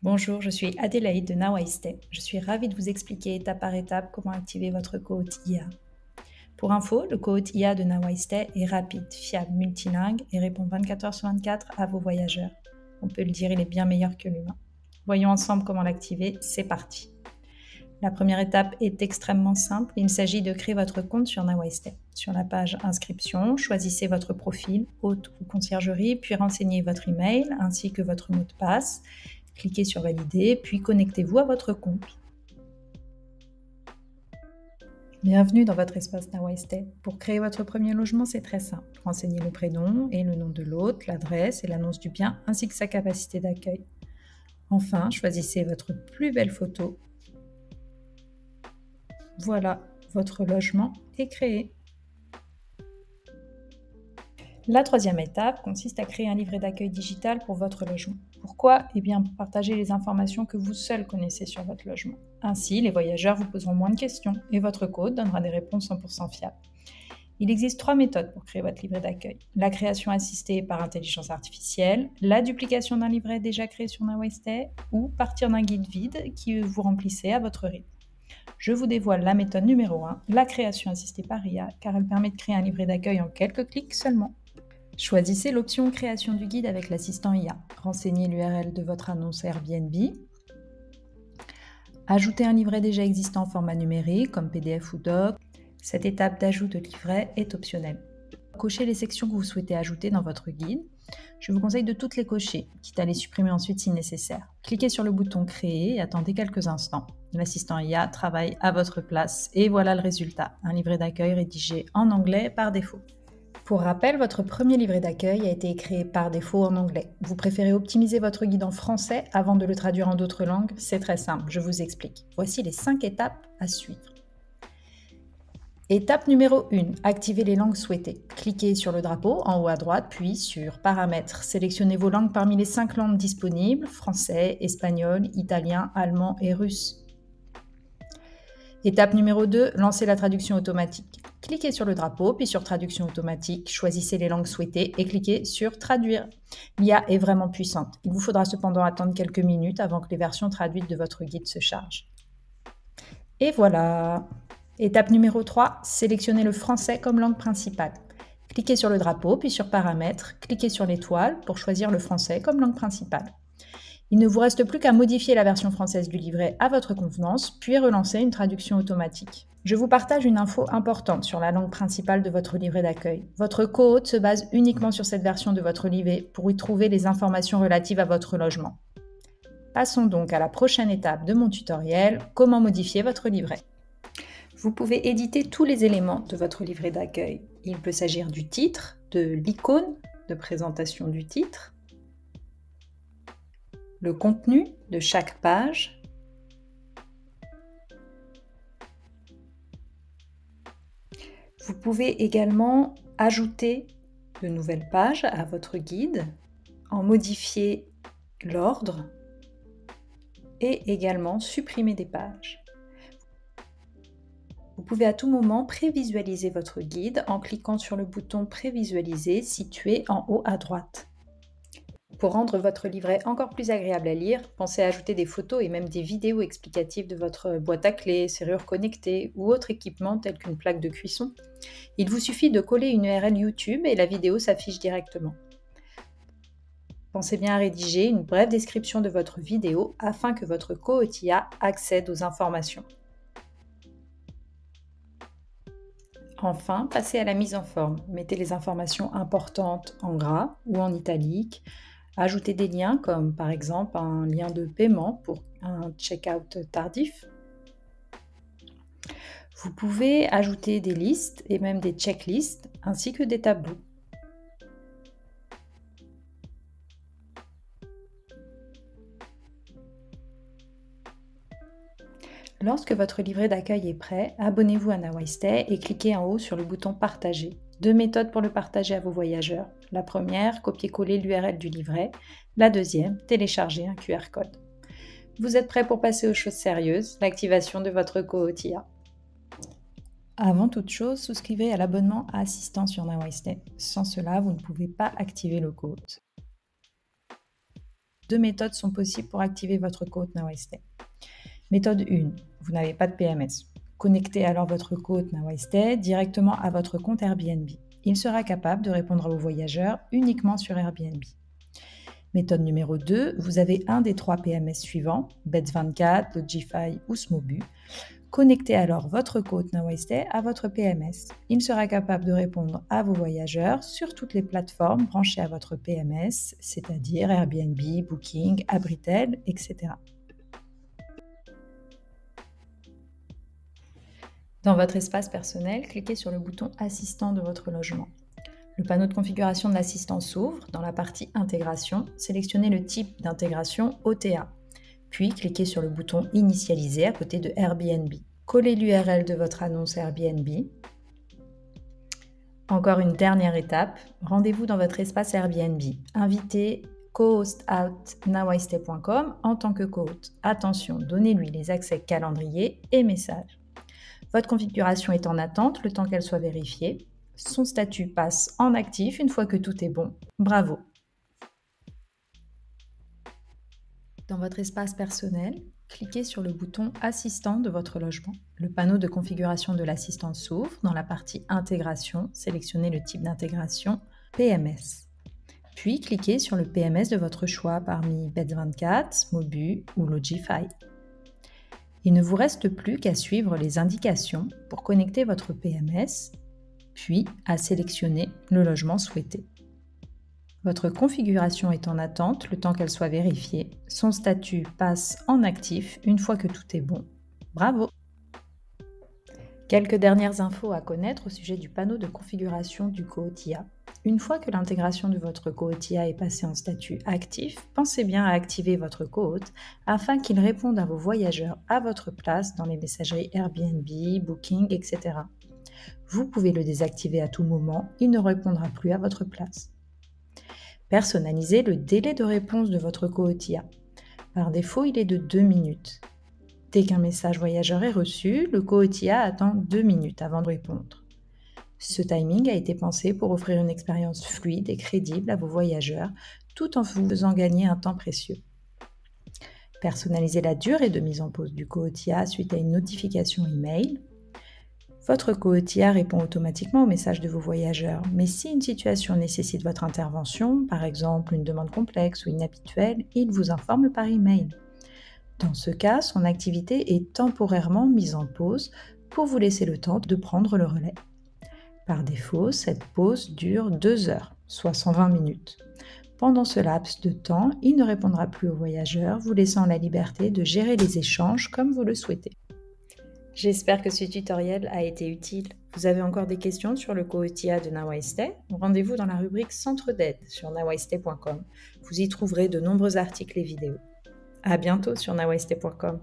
Bonjour, je suis Adélaïde de Nawayste. Je suis ravie de vous expliquer étape par étape comment activer votre cohorte IA. Pour info, le cohorte IA de Nawayste est rapide, fiable, multilingue et répond 24 heures sur 24 à vos voyageurs. On peut le dire, il est bien meilleur que l'humain. Voyons ensemble comment l'activer, c'est parti. La première étape est extrêmement simple, il s'agit de créer votre compte sur Nawayste. Sur la page inscription, choisissez votre profil, hôte ou conciergerie, puis renseignez votre email ainsi que votre mot de passe. Cliquez sur valider, puis connectez-vous à votre compte. Bienvenue dans votre espace Nawayste. Pour créer votre premier logement, c'est très simple. Renseignez le prénom et le nom de l'hôte, l'adresse et l'annonce du bien, ainsi que sa capacité d'accueil. Enfin, choisissez votre plus belle photo. Voilà, votre logement est créé. La troisième étape consiste à créer un livret d'accueil digital pour votre logement. Pourquoi ? Eh bien, pour partager les informations que vous seul connaissez sur votre logement. Ainsi, les voyageurs vous poseront moins de questions et votre code donnera des réponses 100% fiables. Il existe 3 méthodes pour créer votre livret d'accueil. La création assistée par intelligence artificielle, la duplication d'un livret déjà créé sur Nawayste ou partir d'un guide vide qui vous remplissez à votre rythme. Je vous dévoile la méthode numéro 1, la création assistée par IA, car elle permet de créer un livret d'accueil en quelques clics seulement. Choisissez l'option création du guide avec l'assistant IA. Renseignez l'URL de votre annonce Airbnb. Ajoutez un livret déjà existant en format numérique comme PDF ou doc. Cette étape d'ajout de livret est optionnelle. Cochez les sections que vous souhaitez ajouter dans votre guide. Je vous conseille de toutes les cocher, quitte à les supprimer ensuite si nécessaire. Cliquez sur le bouton Créer et attendez quelques instants. L'assistant IA travaille à votre place et voilà le résultat, un livret d'accueil rédigé en anglais par défaut. Pour rappel, votre premier livret d'accueil a été créé par défaut en anglais. Vous préférez optimiser votre guide en français avant de le traduire en d'autres langues ? C'est très simple, je vous explique. Voici les 5 étapes à suivre. Étape numéro 1, activez les langues souhaitées. Cliquez sur le drapeau en haut à droite, puis sur Paramètres. Sélectionnez vos langues parmi les 5 langues disponibles, français, espagnol, italien, allemand et russe. Étape numéro 2, lancez la traduction automatique. Cliquez sur le drapeau, puis sur Traduction automatique, choisissez les langues souhaitées et cliquez sur Traduire. L'IA est vraiment puissante. Il vous faudra cependant attendre quelques minutes avant que les versions traduites de votre guide se chargent. Et voilà. Étape numéro 3, sélectionnez le français comme langue principale. Cliquez sur le drapeau, puis sur Paramètres, cliquez sur l'étoile pour choisir le français comme langue principale. Il ne vous reste plus qu'à modifier la version française du livret à votre convenance, puis relancer une traduction automatique. Je vous partage une info importante sur la langue principale de votre livret d'accueil. Votre cohorte se base uniquement sur cette version de votre livret pour y trouver les informations relatives à votre logement. Passons donc à la prochaine étape de mon tutoriel, comment modifier votre livret. Vous pouvez éditer tous les éléments de votre livret d'accueil. Il peut s'agir du titre, de l'icône de présentation du titre, le contenu de chaque page, vous pouvez également ajouter de nouvelles pages à votre guide, en modifier l'ordre et également supprimer des pages. Vous pouvez à tout moment prévisualiser votre guide en cliquant sur le bouton Prévisualiser situé en haut à droite. Pour rendre votre livret encore plus agréable à lire, pensez à ajouter des photos et même des vidéos explicatives de votre boîte à clés, serrure connectée ou autre équipement tel qu'une plaque de cuisson. Il vous suffit de coller une URL YouTube et la vidéo s'affiche directement. Pensez bien à rédiger une brève description de votre vidéo afin que votre cohorte IA accède aux informations. Enfin, passez à la mise en forme. Mettez les informations importantes en gras ou en italique. Ajoutez des liens comme par exemple un lien de paiement pour un check-out tardif. Vous pouvez ajouter des listes et même des checklists ainsi que des tableaux. Lorsque votre livret d'accueil est prêt, abonnez-vous à Nawayste et cliquez en haut sur le bouton Partager. 2 méthodes pour le partager à vos voyageurs. La première, copier-coller l'URL du livret. La deuxième, télécharger un QR code. Vous êtes prêts pour passer aux choses sérieuses, l'activation de votre cohorte IA. Avant toute chose, souscrivez à l'abonnement à Assistant sur Nawayste. Sans cela, vous ne pouvez pas activer le cohorte. deux méthodes sont possibles pour activer votre compte NowIStay. Méthode 1, vous n'avez pas de PMS. Connectez alors votre compte NowIStay directement à votre compte Airbnb. Il sera capable de répondre à vos voyageurs uniquement sur Airbnb. Méthode numéro 2, vous avez un des 3 PMS suivants, Beds24, Logify ou Smobu. Connectez alors votre compte NowIStay à votre PMS. Il sera capable de répondre à vos voyageurs sur toutes les plateformes branchées à votre PMS, c'est-à-dire Airbnb, Booking, Abritel, etc. Dans votre espace personnel, cliquez sur le bouton Assistant de votre logement. Le panneau de configuration de l'assistant s'ouvre. Dans la partie Intégration, sélectionnez le type d'intégration OTA. Puis, cliquez sur le bouton Initialiser à côté de Airbnb. Collez l'URL de votre annonce Airbnb. Encore une dernière étape, rendez-vous dans votre espace Airbnb. Invitez co-host out nowistay.com en tant que co-host. Attention, donnez-lui les accès calendrier et messages. Votre configuration est en attente le temps qu'elle soit vérifiée. Son statut passe en actif une fois que tout est bon. Bravo! Dans votre espace personnel, cliquez sur le bouton Assistant de votre logement. Le panneau de configuration de l'assistant s'ouvre. Dans la partie Intégration, sélectionnez le type d'intégration PMS. Puis cliquez sur le PMS de votre choix parmi Beds24, Smobu ou Logify. Il ne vous reste plus qu'à suivre les indications pour connecter votre PMS, puis à sélectionner le logement souhaité. Votre configuration est en attente le temps qu'elle soit vérifiée. Son statut passe en actif une fois que tout est bon. Bravo! Quelques dernières infos à connaître au sujet du panneau de configuration du co-OTA. Une fois que l'intégration de votre co-OTA est passée en statut actif, pensez bien à activer votre co-hôte afin qu'il réponde à vos voyageurs à votre place dans les messageries Airbnb, Booking, etc. Vous pouvez le désactiver à tout moment, il ne répondra plus à votre place. Personnalisez le délai de réponse de votre co-OTA. Par défaut, il est de 2 minutes. Dès qu'un message voyageur est reçu, le co-OTA attend 2 minutes avant de répondre. Ce timing a été pensé pour offrir une expérience fluide et crédible à vos voyageurs, tout en vous faisant gagner un temps précieux. Personnalisez la durée de mise en pause du co-OTA suite à une notification email. Votre co-OTA répond automatiquement aux messages de vos voyageurs, mais si une situation nécessite votre intervention, par exemple une demande complexe ou inhabituelle, il vous informe par email. Dans ce cas, son activité est temporairement mise en pause pour vous laisser le temps de prendre le relais. Par défaut, cette pause dure 2 heures, soit 120 minutes. Pendant ce laps de temps, il ne répondra plus aux voyageurs, vous laissant la liberté de gérer les échanges comme vous le souhaitez. J'espère que ce tutoriel a été utile. Vous avez encore des questions sur le co-OTA de NowIStay? Rendez-vous dans la rubrique Centre d'aide sur nowistay.com. Vous y trouverez de nombreux articles et vidéos. À bientôt sur nowistay.com.